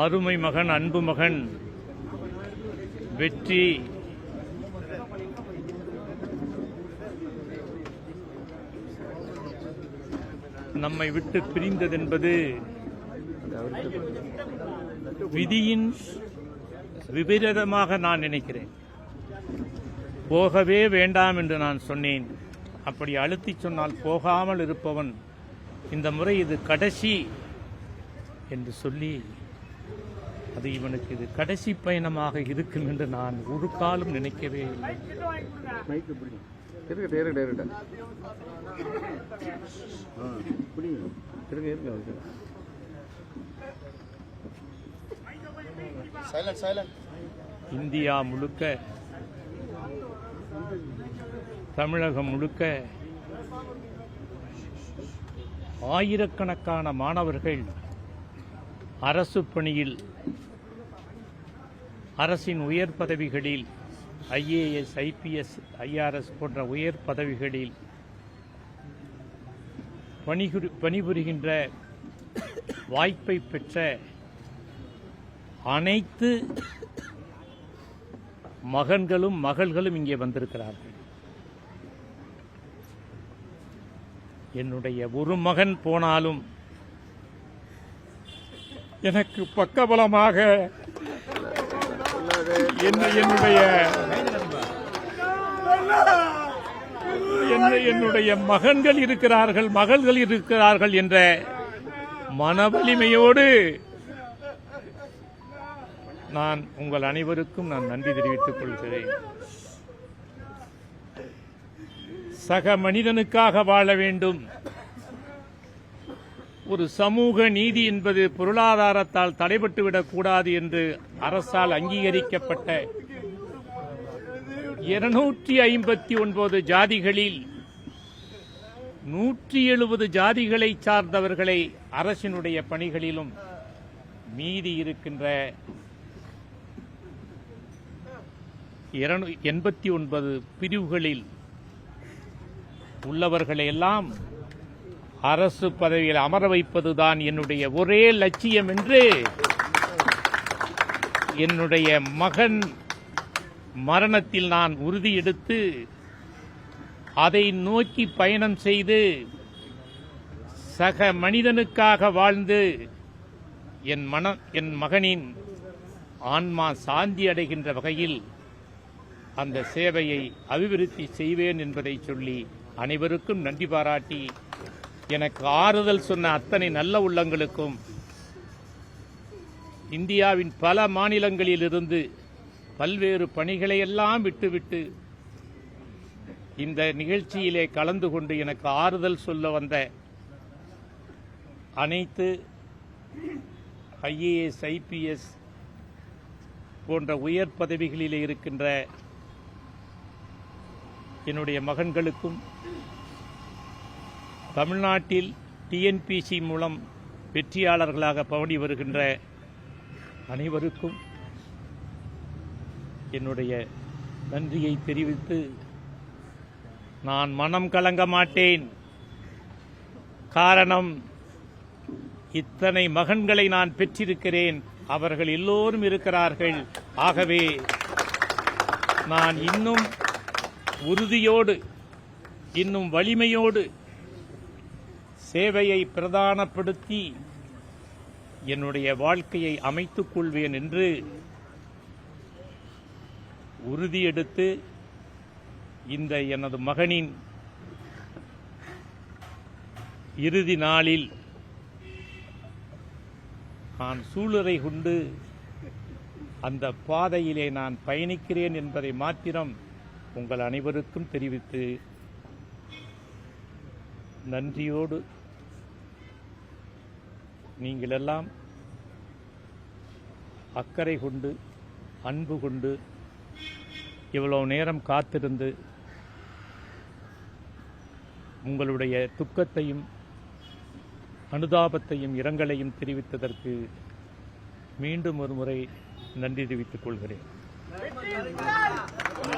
அருமை மகன், அன்பு மகன் வெற்றி நம்மை விட்டு பிரிந்ததென்பது விதியின் விபரீதமாக நான் நினைக்கிறேன். போகவே வேண்டாம் என்று நான் சொன்னேன். அப்படி அழுத்தி சொன்னால் போகாமல் இருப்பவன் இந்த முறை இது கடைசி என்று சொல்லி அது இவனுக்கு இது கடைசி பயணமாக இருக்கும் என்று நான் ஒரு காலம் நினைக்கவே இல்லை. இந்தியா முழுக்க, தமிழகம் முழுக்க ஆயிரக்கணக்கான மாணவர்கள் அரசு பணியில், அரசின் உயர் பதவிகளில், IAS, IPS, IRS போன்ற உயர் பதவிகளில் பணிபுரிகின்ற வாய்ப்பை பெற்ற அனைத்து மகன்களும் மகள்களும் இங்கே வந்திருக்கிறார்கள். என்னுடைய ஒரு மகன் போனாலும் எனக்கு பக்கபலமாக என்னுடைய மகன்கள் இருக்கிறார்கள், மகள்கள் இருக்கிறார்கள் என்ற மனவலிமையோடு நான் உங்கள் அனைவருக்கும் நான் நன்றி தெரிவித்துக் கொள்கிறேன். சக மனிதனுக்காக வாழ வேண்டும். ஒரு சமூக நீதி என்பது பொருளாதாரத்தால் தடைபட்டுவிடக் கூடாது என்று அரசால் அங்கீகரிக்கப்பட்ட 259 ஜாதிகளில் 170 ஜாதிகளை சார்ந்தவர்களை அரசினுடைய பணிகளிலும் மீதி இருக்கின்ற 89 பிரிவுகளில் உள்ளவர்களை எல்லாம் அரசு பதவியில் அமர வைப்பதுதான் என்னுடைய ஒரே லட்சியம் என்று என்னுடைய மகன் மரணத்தில் நான் உறுதி எடுத்து அதை நோக்கி பயணம் செய்து சக மனிதனுக்காக வாழ்ந்து என் மகனின் ஆன்மா சாந்தி அடைகின்ற வகையில் அந்த சேவையை அபிவிருத்தி செய்வேன் என்பதை சொல்லி அனைவருக்கும் நன்றி பாராட்டி எனக்கு ஆறுதல் சொன்ன அத்தனை நல்ல உள்ளங்களுக்கும் இந்தியாவின் பல மாநிலங்களிலிருந்து பல்வேறு பணிகளை எல்லாம் விட்டுவிட்டு இந்த நிகழ்ச்சியிலே கலந்து கொண்டு எனக்கு ஆறுதல் சொல்ல வந்த அனைத்து IAS, IPS போன்ற உயர் பதவிகளிலே இருக்கின்ற என்னுடைய மகன்களுக்கும், தமிழ்நாட்டில் TNPC மூலம் வெற்றியாளர்களாக பவனி வருகின்ற அனைவருக்கும் என்னுடைய நன்றியை தெரிவித்து நான் மனம் கலங்க மாட்டேன். காரணம், இத்தனை மகன்களை நான் பெற்றிருக்கிறேன், அவர்கள் எல்லோரும் இருக்கிறார்கள். ஆகவே நான் இன்னும் உறுதியோடு, இன்னும் வலிமையோடு சேவையை பிரதானப்படுத்தி என்னுடைய வாழ்க்கையை அமைத்துக் கொள்வேன் என்று உறுதியெடுத்து இந்த எனது மகனின் இறுதி நாளில் நான் சூளுரை கொண்டு அந்த பாதையிலே நான் பயணிக்கிறேன் என்பதை மாத்திரம் உங்கள் அனைவருக்கும் தெரிவித்து நன்றியோடு நீங்கள் எல்லாம் அக்கறை கொண்டு அன்பு கொண்டு இவ்வளவு நேரம் காத்திருந்து உங்களுடைய துக்கத்தையும் அனுதாபத்தையும் இரங்கலையும் தெரிவித்ததற்கு மீண்டும் ஒரு முறை நன்றி தெரிவித்துக் கொள்கிறேன்.